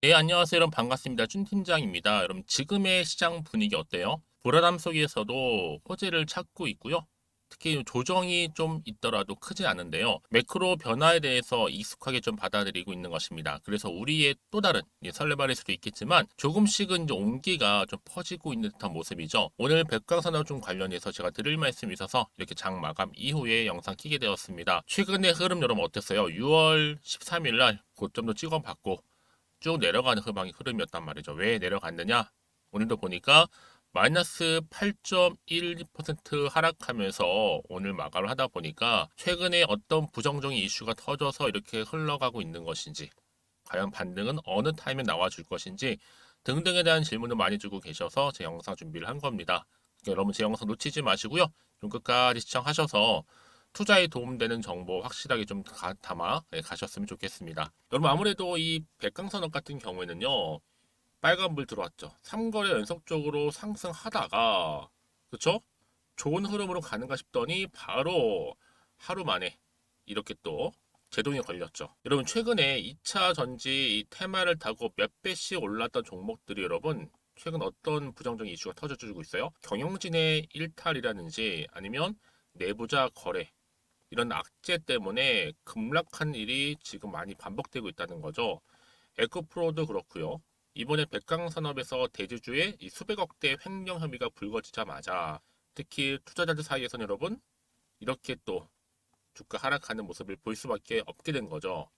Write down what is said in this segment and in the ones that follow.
네, 안녕하세요. 여러분 반갑습니다. 준 팀장입니다. 여러분 지금의 시장 분위기 어때요? 불안함 속에서도 호재를 찾고 있고요. 특히 조정이 좀 있더라도 크지 않은데요. 매크로 변화에 대해서 익숙하게 좀 받아들이고 있는 것입니다. 그래서 우리의 또 다른 설레발일 수도 있겠지만 조금씩은 이제 온기가 좀 퍼지고 있는 듯한 모습이죠. 오늘 백광산업 좀 관련해서 제가 드릴 말씀이 있어서 이렇게 장 마감 이후에 영상 키게 되었습니다. 최근의 흐름 여러분 어땠어요? 6월 13일 날 고점도 찍어봤고 쭉 내려가는 흐름이었단 말이죠. 왜 내려갔느냐? 오늘도 보니까 마이너스 8.12% 하락하면서 오늘 마감을 하다 보니까 최근에 어떤 부정적인 이슈가 터져서 이렇게 흘러가고 있는 것인지, 과연 반등은 어느 타임에 나와줄 것인지 등등에 대한 질문을 많이 주고 계셔서 제 영상 준비를 한 겁니다. 그러니까 여러분 제 영상 놓치지 마시고요. 좀 끝까지 시청하셔서 투자에 도움되는 정보 확실하게 좀 담아 가셨으면 좋겠습니다. 여러분 아무래도 이 백강산업 같은 경우에는요. 빨간불 들어왔죠. 3거래 연속적으로 상승하다가 그쵸? 좋은 흐름으로 가는가 싶더니 바로 하루 만에 이렇게 또 제동이 걸렸죠. 여러분 최근에 2차 전지 이 테마를 타고 몇 배씩 올랐던 종목들이 여러분 최근 어떤 부정적인 이슈가 터져주고 있어요? 경영진의 일탈이라든지 아니면 내부자 거래 이런 악재 때문에 급락한 일이 지금 많이 반복되고 있다는 거죠. 에코프로도 그렇고요. 이번에 백강산업에서 대주주의 이 수백억대 횡령 혐의가 불거지자마자 특히 투자자들 사이에서는 여러분 이렇게 또 주가 하락하는 모습을 볼 수밖에 없게 된 거죠.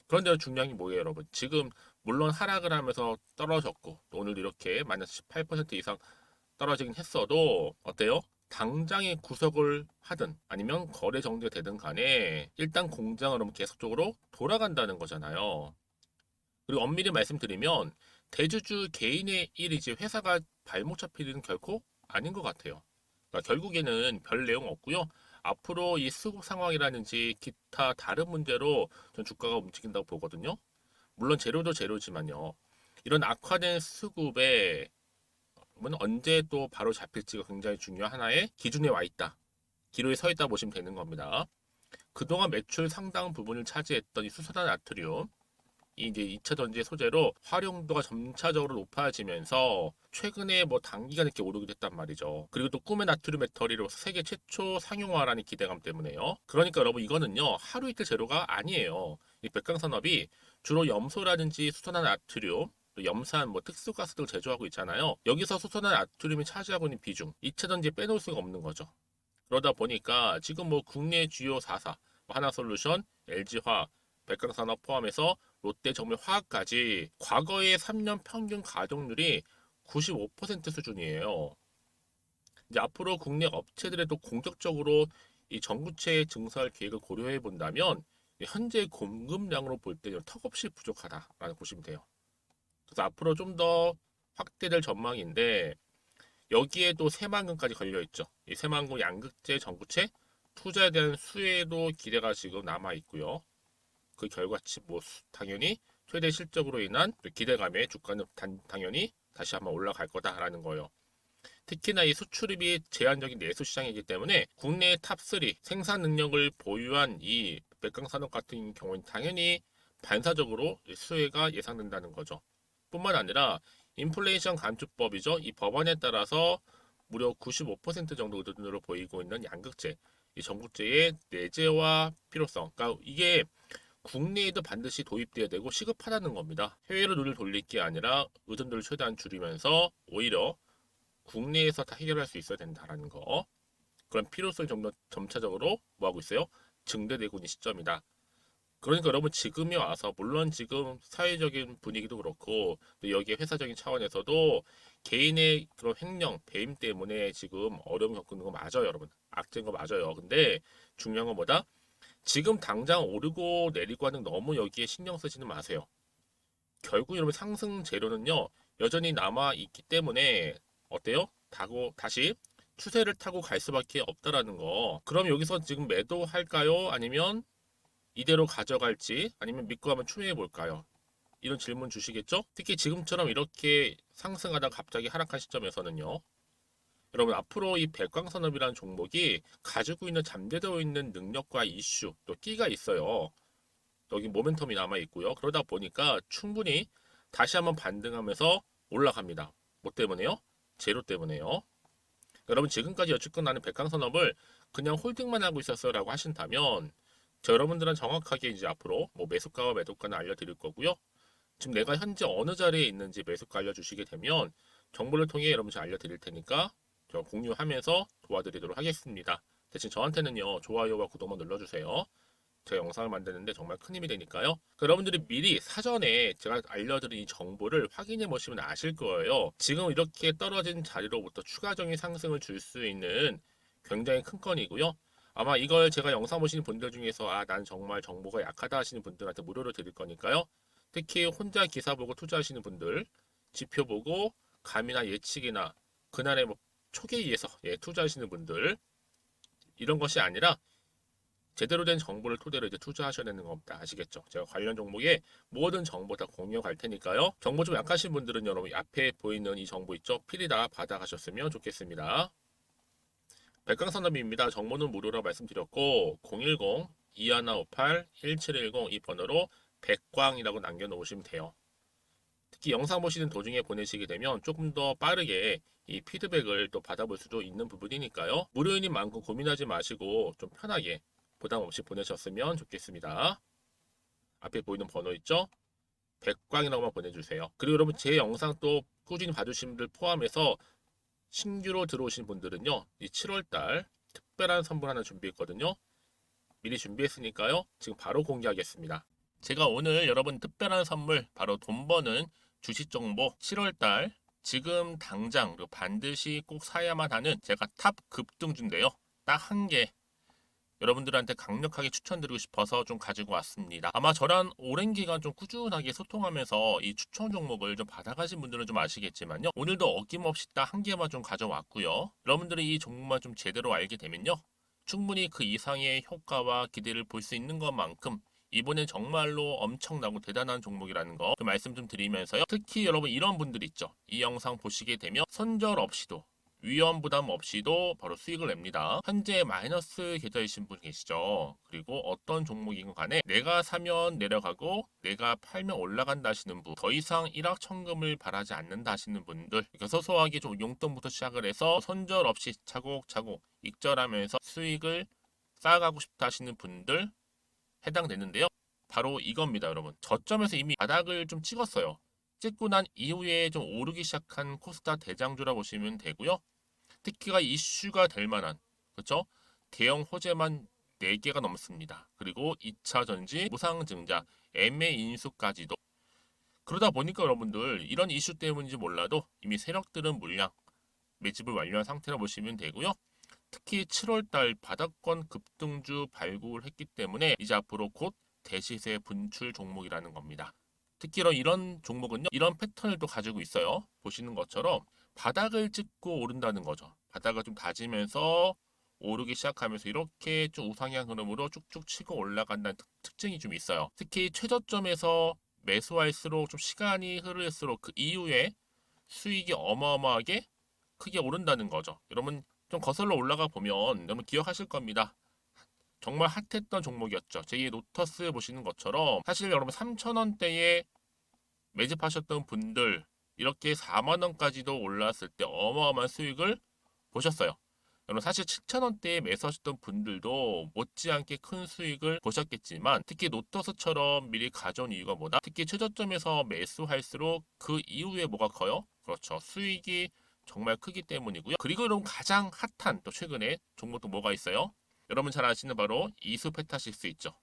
그런데 중요한 게 뭐예요, 여러분? 지금 물론 하락을 하면서 떨어졌고 또 오늘 이렇게 마이너스 18% 이상 떨어지긴 했어도 어때요? 당장에 구속을 하든 아니면 거래 정지가 되든 간에 일단 공장으로 계속적으로 돌아간다는 거잖아요. 그리고 엄밀히 말씀드리면 대주주 개인의 일이지 회사가 발목 잡힐 일은 결코 아닌 것 같아요. 그러니까 결국에는 별 내용 없고요. 앞으로 이 수급 상황이라든지 기타 다른 문제로 전 주가가 움직인다고 보거든요. 물론 재료도 재료지만요. 이런 악화된 수급에 언제 또 바로 잡힐지가 굉장히 중요한 하나의 기준에 와 있다. 기로에 서 있다 보시면 되는 겁니다. 그동안 매출 상당 부분을 차지했던 이 수소단 나트륨, 이 이제 2차 전지의 소재로 활용도가 점차적으로 높아지면서 최근에 뭐 단기간 이렇게 오르게 됐단 말이죠. 그리고 또 꿈의 나트륨 배터리로 세계 최초 상용화라는 기대감 때문에요. 그러니까 여러분 이거는요 하루 이틀 재료가 아니에요. 이 백강산업이 주로 염소라든지 수소나 나트륨 또 염산, 뭐 특수가스 등 제조하고 있잖아요. 여기서 수소나 나트륨이 차지하고 있는 비중, 2차 전지에 빼놓을 수가 없는 거죠. 그러다 보니까 지금 뭐 국내 주요 4사, 하나솔루션, LG화학, 백강산업 포함해서 롯데정밀화학까지 과거의 3년 평균 가동률이 95% 수준이에요. 이제 앞으로 국내 업체들에도 공격적으로 이 전구체 증설 계획을 고려해 본다면 현재 공급량으로 볼 때는 턱없이 부족하다라고 보시면 돼요. 그래서 앞으로 좀 더 확대될 전망인데 여기에 또 새만금까지 걸려 있죠. 이 새만금 양극재 전구체 투자에 대한 수혜도 기대가 지금 남아 있고요. 그 결과치 뭐 당연히 최대 실적으로 인한 기대감에 주가는 당연히 다시 한번 올라갈 거다라는 거예요. 특히나 이 수출입이 제한적인 내수 시장이기 때문에 국내 탑3 생산 능력을 보유한 이 백강산업 같은 경우는 당연히 반사적으로 수혜가 예상된다는 거죠. 뿐만 아니라 인플레이션 감축법이죠. 이 법안에 따라서 무려 95% 정도 의존으로 보이고 있는 양극재, 이 전구재의 내재화 필요성. 그러니까 이게 국내에도 반드시 도입돼야 되고 시급하다는 겁니다. 해외로 눈을 돌릴 게 아니라 의존도를 최대한 줄이면서 오히려 국내에서 다 해결할 수 있어야 된다라는 거. 그런 필요성이 좀 더 점차적으로 뭐하고 있어요? 증대되고 있는 시점이다. 그러니까 여러분 지금이 와서 물론 지금 사회적인 분위기도 그렇고 또 여기에 회사적인 차원에서도 개인의 그런 횡령, 배임 때문에 지금 어려움 겪는 거 맞아요, 여러분. 악재인 거 맞아요. 근데 중요한 건 뭐다? 지금 당장 오르고 내리고 하는 너무 여기에 신경 쓰지는 마세요. 결국 여러분 상승 재료는요 여전히 남아 있기 때문에 어때요? 다시 추세를 타고 갈 수밖에 없다라는 거. 그럼 여기서 지금 매도할까요? 아니면 이대로 가져갈지 아니면 믿고 한번 추매해 볼까요? 이런 질문 주시겠죠? 특히 지금처럼 이렇게 상승하다 갑자기 하락한 시점에서는요. 여러분 앞으로 이 백광산업이라는 종목이 가지고 있는 잠재되어 있는 능력과 이슈 또 끼가 있어요. 여기 모멘텀이 남아 있고요. 그러다 보니까 충분히 다시 한번 반등하면서 올라갑니다. 뭐 때문에요? 제로 때문에요. 여러분 지금까지 여쭙고 나는 백강산업을 그냥 홀딩만 하고 있었어라고 하신다면 여러분들은 정확하게 이제 앞으로 뭐 매수가와 매도가는 알려드릴 거고요. 지금 내가 현재 어느 자리에 있는지 매수가 알려주시게 되면 정보를 통해 여러분들 알려드릴 테니까 저 공유하면서 도와드리도록 하겠습니다. 대신 저한테는요 좋아요와 구독만 눌러주세요. 제 영상을 만드는데 정말 큰 힘이 되니까요. 여러분들이 미리 사전에 제가 알려드린 이 정보를 확인해 보시면 아실 거예요. 지금 이렇게 떨어진 자리로부터 추가적인 상승을 줄 수 있는 굉장히 큰 건이고요. 아마 이걸 제가 영상 보시는 분들 중에서 난 정말 정보가 약하다 하시는 분들한테 무료로 드릴 거니까요. 특히 혼자 기사 보고 투자하시는 분들, 지표 보고 감이나 예측이나 그날의 뭐 촉에 의해서 투자하시는 분들 이런 것이 아니라 제대로 된 정보를 토대로 이제 투자하셔야 되는 겁니다. 아시겠죠? 제가 관련 종목에 모든 정보 다 공유해 갈 테니까요. 정보 좀 약하신 분들은 여러분 앞에 보이는 이 정보 있죠? 필히 다 받아가셨으면 좋겠습니다. 백강산업입니다. 정보는 무료라 말씀드렸고 010-2158-1710 이 번호로 백광이라고 남겨놓으시면 돼요. 특히 영상 보시는 도중에 보내시게 되면 조금 더 빠르게 이 피드백을 또 받아볼 수도 있는 부분이니까요. 무료인인 만큼 고민하지 마시고 좀 편하게 부담 없이 보내셨으면 좋겠습니다. 앞에 보이는 번호 있죠? 백광이라고만 보내주세요. 그리고 여러분 제 영상 또 꾸준히 봐주신 분들 포함해서 신규로 들어오신 분들은요. 이 7월달 특별한 선물 하나 준비했거든요. 미리 준비했으니까요. 지금 바로 공개하겠습니다. 제가 오늘 여러분 특별한 선물 바로 돈 버는 주식 정보 7월달 지금 당장 반드시 꼭 사야만 하는 제가 탑 급등주인데요. 딱 한 개 여러분들한테 강력하게 추천드리고 싶어서 좀 가지고 왔습니다. 아마 저랑 오랜 기간 좀 꾸준하게 소통하면서 이 추천 종목을 좀 받아가신 분들은 좀 아시겠지만요. 오늘도 어김없이 딱 한 개만 좀 가져왔고요. 여러분들이 이 종목만 좀 제대로 알게 되면요. 충분히 그 이상의 효과와 기대를 볼 수 있는 것만큼 이번엔 정말로 엄청나고 대단한 종목이라는 거 그 말씀 좀 드리면서요. 특히 여러분 이런 분들 있죠. 이 영상 보시게 되면 손절 없이도 위험 부담 없이도 바로 수익을 냅니다. 현재 마이너스 계좌이신 분 계시죠? 그리고 어떤 종목이건 간에 내가 사면 내려가고 내가 팔면 올라간다 하시는 분, 더 이상 일확천금을 바라지 않는다 하시는 분들, 그러니까 소소하게 좀 용돈부터 시작을 해서 손절 없이 차곡차곡 익절하면서 수익을 쌓아가고 싶다 하시는 분들 해당되는데요. 바로 이겁니다, 여러분. 저점에서 이미 바닥을 좀 찍었어요. 찍고 난 이후에 좀 오르기 시작한 코스닥 대장주라 보시면 되고요. 특히가 이슈가 될 만한 그렇죠? 대형 호재만 4개가 넘습니다. 그리고 2차 전지, 무상증자, 애매 인수까지도. 그러다 보니까 여러분들 이런 이슈 때문인지 몰라도 이미 세력들은 물량 매집을 완료한 상태라 보시면 되고요. 특히 7월달 바닥권 급등주 발굴을 했기 때문에 이제 앞으로 곧 대시세 분출 종목이라는 겁니다. 특히 이런 종목은요. 이런 패턴을 또 가지고 있어요. 보시는 것처럼 바닥을 찍고 오른다는 거죠. 바닥을 좀 다지면서 오르기 시작하면서 이렇게 좀 우상향 흐름으로 쭉쭉 치고 올라간다는 특징이 좀 있어요. 특히 최저점에서 매수할수록 좀 시간이 흐를수록 그 이후에 수익이 어마어마하게 크게 오른다는 거죠. 여러분 좀 거슬러 올라가 보면 여러분 기억하실 겁니다. 정말 핫했던 종목이었죠. 제2의 노터스 보시는 것처럼 사실 여러분 3,000원대에 매집하셨던 분들 이렇게 4만 원까지도 올랐을 때 어마어마한 수익을 보셨어요. 여러분 사실 7,000원대에 매수하셨던 분들도 못지않게 큰 수익을 보셨겠지만 특히 노터스처럼 미리 가져온 이유가 뭐다? 특히 최저점에서 매수할수록 그 이후에 뭐가 커요? 그렇죠. 수익이 정말 크기 때문이고요. 그리고 여러분 가장 핫한 또 최근에 종목도 뭐가 있어요? 여러분 잘 아시는 바로 이수페타시스 있죠.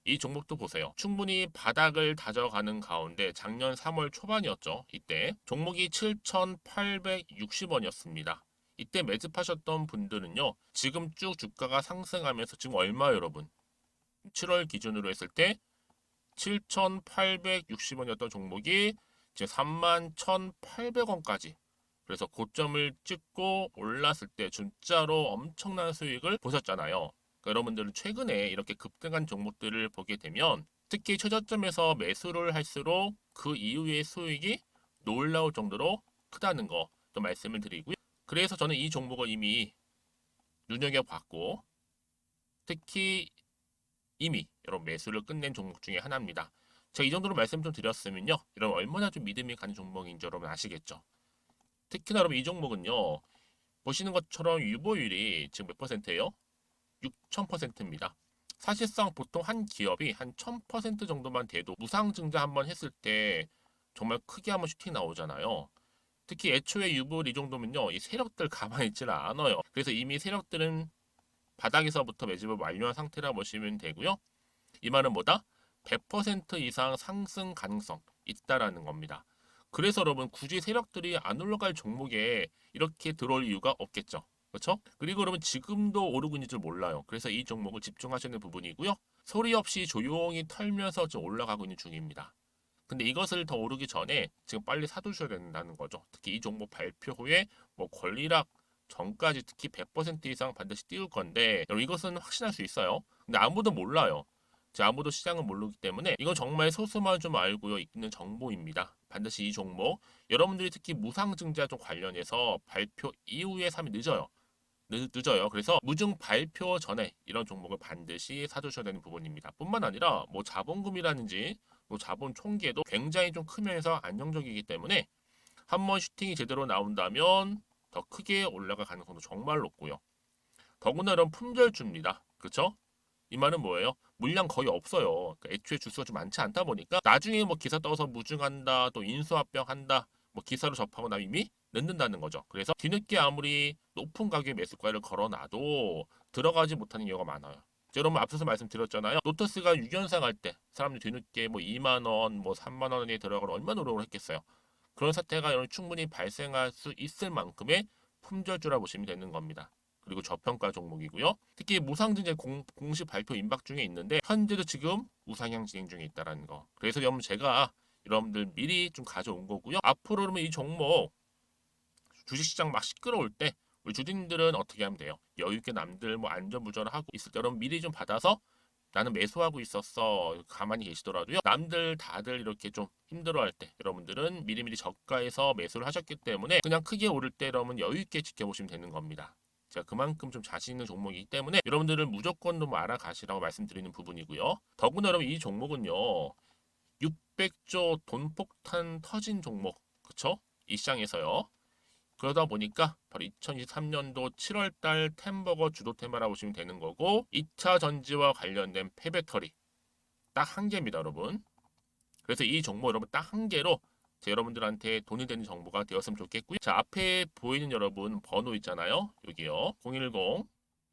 이 종목도 보세요. 충분히 바닥을 다져가는 가운데 작년 3월 초반이었죠. 이때 종목이 7,860원이었습니다. 이때 매집하셨던 분들은요. 지금 쭉 주가가 상승하면서 지금 얼마 여러분? 7월 기준으로 했을 때 7,860원이었던 종목이 이제 31,800원까지 그래서 고점을 찍고 올랐을 때 진짜로 엄청난 수익을 보셨잖아요. 그러니까 여러분들은 최근에 이렇게 급등한 종목들을 보게 되면 특히 최저점에서 매수를 할수록 그 이후의 수익이 놀라울 정도로 크다는 거 또 말씀을 드리고요. 그래서 저는 이 종목을 이미 눈여겨봤고 특히 이미 여러분 매수를 끝낸 종목 중에 하나입니다. 제가 이 정도로 말씀 좀 드렸으면요. 여러분 얼마나 좀 믿음이 가는 종목인지 여러분 아시겠죠? 특히나 여러분 이 종목은요. 보시는 것처럼 유보율이 지금 몇 퍼센트예요? 6,000%입니다. 사실상 보통 한 기업이 한 1,000% 정도만 돼도 무상증자 한번 했을 때 정말 크게 한번 슈팅 나오잖아요. 특히 애초에 유보율 이 정도면요. 이 세력들 가만히 있지는 않아요. 그래서 이미 세력들은 바닥에서부터 매집을 완료한 상태라 보시면 되고요. 이 말은 뭐다? 100% 이상 상승 가능성 있다라는 겁니다. 그래서 여러분 굳이 세력들이 안 올라갈 종목에 이렇게 들어올 이유가 없겠죠. 그렇죠? 그리고 여러분 지금도 오르고 있는 줄 몰라요. 그래서 이 종목을 집중하시는 부분이고요. 소리 없이 조용히 털면서 좀 올라가고 있는 중입니다. 근데 이것을 더 오르기 전에 지금 빨리 사두셔야 된다는 거죠. 특히 이 종목 발표 후에 뭐 권리락 전까지 특히 100% 이상 반드시 띄울 건데 여러분 이것은 확신할 수 있어요. 근데 아무도 몰라요. 아무도 시장은 모르기 때문에 이건 정말 소수만 좀 알고요 있는 정보입니다. 반드시 이 종목 여러분들이 특히 무상증자 좀 관련해서 발표 이후에 사면 늦어요. 늦어요. 그래서 무증 발표 전에 이런 종목을 반드시 사두셔야 되는 부분입니다. 뿐만 아니라 뭐 자본금이라든지 뭐 자본 총계도 굉장히 좀 크면서 안정적이기 때문에 한번 슈팅이 제대로 나온다면 더 크게 올라갈 가능성도 정말 높고요. 더구나 이런 품절주입니다. 그렇죠? 이 말은 뭐예요? 물량 거의 없어요. 그러니까 애초에 주수가 좀 많지 않다 보니까 나중에 뭐 기사 떠서 무증한다, 또 인수합병 한다, 뭐 기사로 접하고 나면 이미 늦는다는 거죠. 그래서 뒤늦게 아무리 높은 가격의 매수가를 걸어놔도 들어가지 못하는 경우가 많아요. 여러분 앞서서 말씀드렸잖아요. 로터스가 6연상 할 때 사람들이 뒤늦게 뭐 2만 원, 뭐 3만 원에 들어가고 얼마나 노력을 했겠어요. 그런 사태가 충분히 발생할 수 있을 만큼의 품절주라 보시면 되는 겁니다. 그리고 저평가 종목이고요. 특히 무상증자 공식 발표 임박 중에 있는데 현재도 지금 우상향 진행 중에 있다는 거. 그래서 여러분 제가 여러분들 미리 좀 가져온 거고요. 앞으로 그러면 이 종목 주식시장 막 시끄러울 때 우리 주주님들은 어떻게 하면 돼요? 여유 있게 남들 뭐 안전부전을 하고 있을 때 여러분 미리 좀 받아서 나는 매수하고 있었어. 가만히 계시더라도요. 남들 다들 이렇게 좀 힘들어할 때 여러분들은 미리미리 저가에서 매수를 하셨기 때문에 그냥 크게 오를 때 여러분 여유 있게 지켜보시면 되는 겁니다. 제가 그만큼 좀 자신 있는 종목이기 때문에 여러분들은 무조건 좀 알아가시라고 말씀드리는 부분이고요. 더구나 여러분 이 종목은요. 600조 돈폭탄 터진 종목. 그쵸? 이 시장에서요. 그러다 보니까 바로 2023년도 7월달 템버거 주도 테마라고 보시면 되는 거고 2차 전지와 관련된 폐배터리 딱 한 개입니다, 여러분. 그래서 이 정보 여러분 딱 한 개로 여러분들한테 돈이 되는 정보가 되었으면 좋겠고요. 자, 앞에 보이는 여러분 번호 있잖아요. 여기요.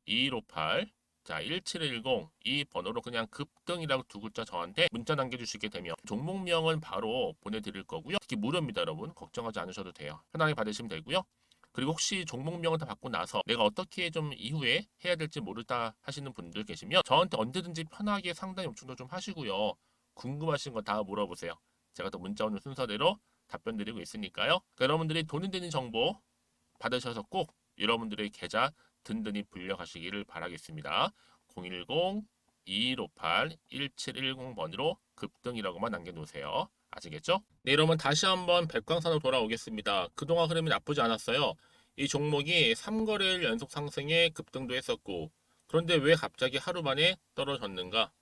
010-2158 자, 1710 이 번호로 그냥 급등이라고 두 글자 저한테 문자 남겨주시게 되면 종목명은 바로 보내드릴 거고요. 특히 무료입니다, 여러분. 걱정하지 않으셔도 돼요. 편하게 받으시면 되고요. 그리고 혹시 종목명을 다 받고 나서 내가 어떻게 좀 이후에 해야 될지 모르다 하시는 분들 계시면 저한테 언제든지 편하게 상담 요청도 좀 하시고요. 궁금하신 거 다 물어보세요. 제가 또 문자 오는 순서대로 답변 드리고 있으니까요. 그러니까 여러분들이 돈이 되는 정보 받으셔서 꼭 여러분들의 계좌 든든히 불려가시기를 바라겠습니다. 010-2158-1710번으로 급등이라고만 남겨놓으세요. 아시겠죠? 네, 여러분 다시 한번 백광산으로 돌아오겠습니다. 그동안 흐름이 나쁘지 않았어요. 이 종목이 3거래일 연속 상승에 급등도 했었고 그런데 왜 갑자기 하루 만에 떨어졌는가?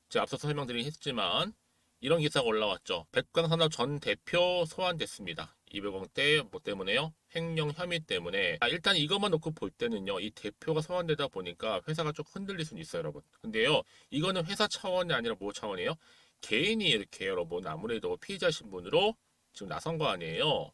제가 앞서 설명드리긴 했지만 이런 기사가 올라왔죠. 백광산업 전 대표 소환됐습니다. 200억대 뭐 때문에요? 횡령 혐의 때문에. 일단 이것만 놓고 볼 때는요. 이 대표가 소환되다 보니까 회사가 좀 흔들릴 수는 있어요, 여러분. 근데요. 이거는 회사 차원이 아니라 뭐 차원이에요? 개인이 이렇게 여러분 아무래도 피해자 신분으로 지금 나선 거 아니에요.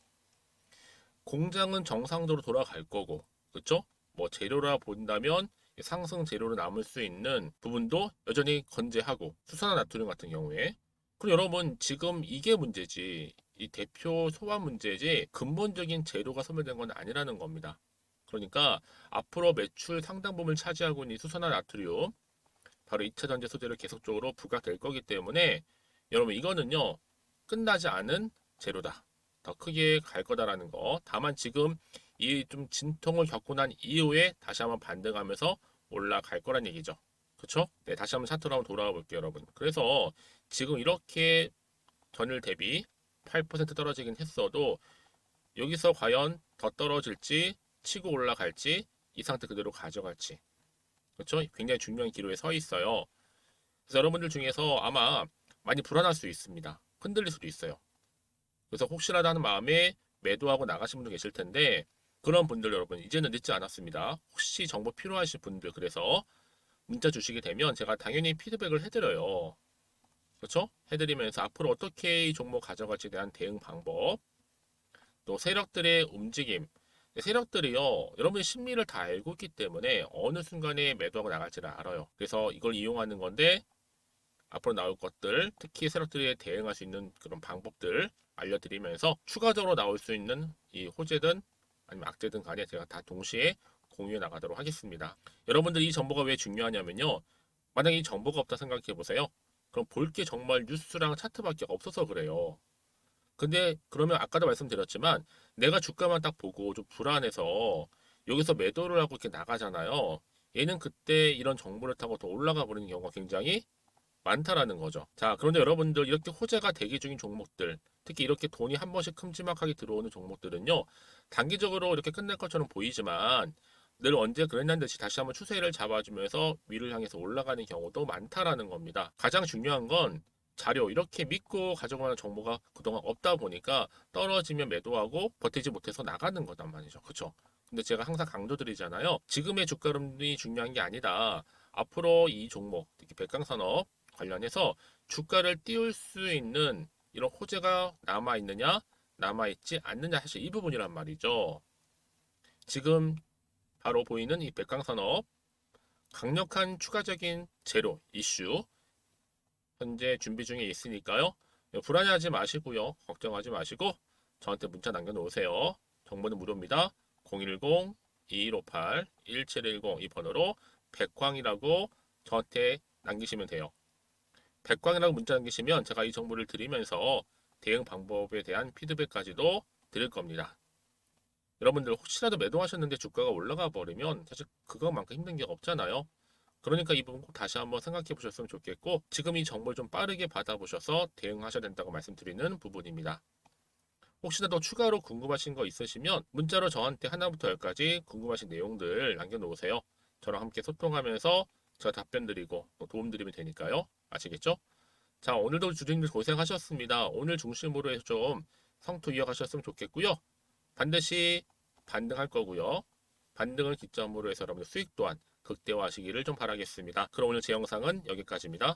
공장은 정상적으로 돌아갈 거고, 그렇죠? 뭐 재료라 본다면 상승 재료로 남을 수 있는 부분도 여전히 건재하고 수산화 나트륨 같은 경우에 그리고 여러분 지금 이게 문제지 이 대표 소환 문제지 근본적인 재료가 소멸된 건 아니라는 겁니다. 그러니까 앞으로 매출 상당 부분을 차지하고 있는 수산화 나트륨 바로 2차 전지 소재로 계속적으로 부각될 거기 때문에 여러분 이거는요 끝나지 않은 재료다. 더 크게 갈 거다라는 거. 다만 지금 이 좀 진통을 겪고 난 이후에 다시 한번 반등하면서 올라갈 거란 얘기죠. 그쵸? 네, 다시 한번 차트로 한번 돌아와 볼게요, 여러분. 그래서 지금 이렇게 전일 대비 8% 떨어지긴 했어도 여기서 과연 더 떨어질지 치고 올라갈지 이 상태 그대로 가져갈지 그렇죠? 굉장히 중요한 기로에 서 있어요. 그래서 여러분들 중에서 아마 많이 불안할 수 있습니다. 흔들릴 수도 있어요. 그래서 혹시라도 하는 마음에 매도하고 나가신 분도 계실 텐데 그런 분들 여러분 이제는 늦지 않았습니다. 혹시 정보 필요하신 분들 그래서 문자 주시게 되면 제가 당연히 피드백을 해드려요. 그렇죠? 해드리면서 앞으로 어떻게 이 종목 가져갈지에 대한 대응 방법, 또 세력들의 움직임. 세력들이요, 여러분의 심리를 다 알고 있기 때문에 어느 순간에 매도하고 나갈지를 알아요. 그래서 이걸 이용하는 건데 앞으로 나올 것들, 특히 세력들에 대응할 수 있는 그런 방법들 알려드리면서 추가적으로 나올 수 있는 이 호재든 아니면 악재든 간에 제가 다 동시에 공유해 나가도록 하겠습니다. 여러분들 이 정보가 왜 중요하냐면요. 만약에 이 정보가 없다 생각해 보세요. 그럼 볼 게 정말 뉴스랑 차트밖에 없어서 그래요. 근데 그러면 아까도 말씀드렸지만 내가 주가만 딱 보고 좀 불안해서 여기서 매도를 하고 이렇게 나가잖아요. 얘는 그때 이런 정보를 타고 더 올라가 버리는 경우가 굉장히 많다라는 거죠. 자, 그런데 여러분들 이렇게 호재가 대기 중인 종목들, 특히 이렇게 돈이 한 번씩 큼지막하게 들어오는 종목들은요, 단기적으로 이렇게 끝날 것처럼 보이지만 늘 언제 그랬냐는 듯이 다시 한번 추세를 잡아주면서 위를 향해서 올라가는 경우도 많다라는 겁니다. 가장 중요한 건 자료, 이렇게 믿고 가져가는 정보가 그동안 없다 보니까 떨어지면 매도하고 버티지 못해서 나가는 거단 말이죠. 그쵸? 근데 제가 항상 강조드리잖아요. 지금의 주가 흐름이 중요한 게 아니다. 앞으로 이 종목, 특히 백강산업 관련해서 주가를 띄울 수 있는 이런 호재가 남아있느냐, 남아있지 않느냐, 사실 이 부분이란 말이죠. 지금 바로 보이는 이 백강산업, 강력한 추가적인 제로, 이슈, 현재 준비 중에 있으니까요. 불안해하지 마시고요. 걱정하지 마시고 저한테 문자 남겨놓으세요. 정보는 무료입니다. 010-2158-1710 이 번호로 백광이라고 저한테 남기시면 돼요. 백광이라고 문자 남기시면 제가 이 정보를 드리면서 대응 방법에 대한 피드백까지도 드릴 겁니다. 여러분들 혹시라도 매도하셨는데 주가가 올라가 버리면 사실 그것만큼 힘든 게 없잖아요. 그러니까 이 부분 꼭 다시 한번 생각해 보셨으면 좋겠고 지금 이 정보를 좀 빠르게 받아보셔서 대응하셔야 된다고 말씀드리는 부분입니다. 혹시나 더 추가로 궁금하신 거 있으시면 문자로 저한테 하나부터 열까지 궁금하신 내용들 남겨놓으세요. 저랑 함께 소통하면서 제가 답변 드리고 또 도움 드리면 되니까요. 아시겠죠? 자, 오늘도 주주님들 고생하셨습니다. 오늘 중심으로 해서 좀 성투 이어가셨으면 좋겠고요. 반드시 반등할 거고요. 반등을 기점으로 해서 여러분들 수익 또한 극대화하시기를 좀 바라겠습니다. 그럼 오늘 제 영상은 여기까지입니다.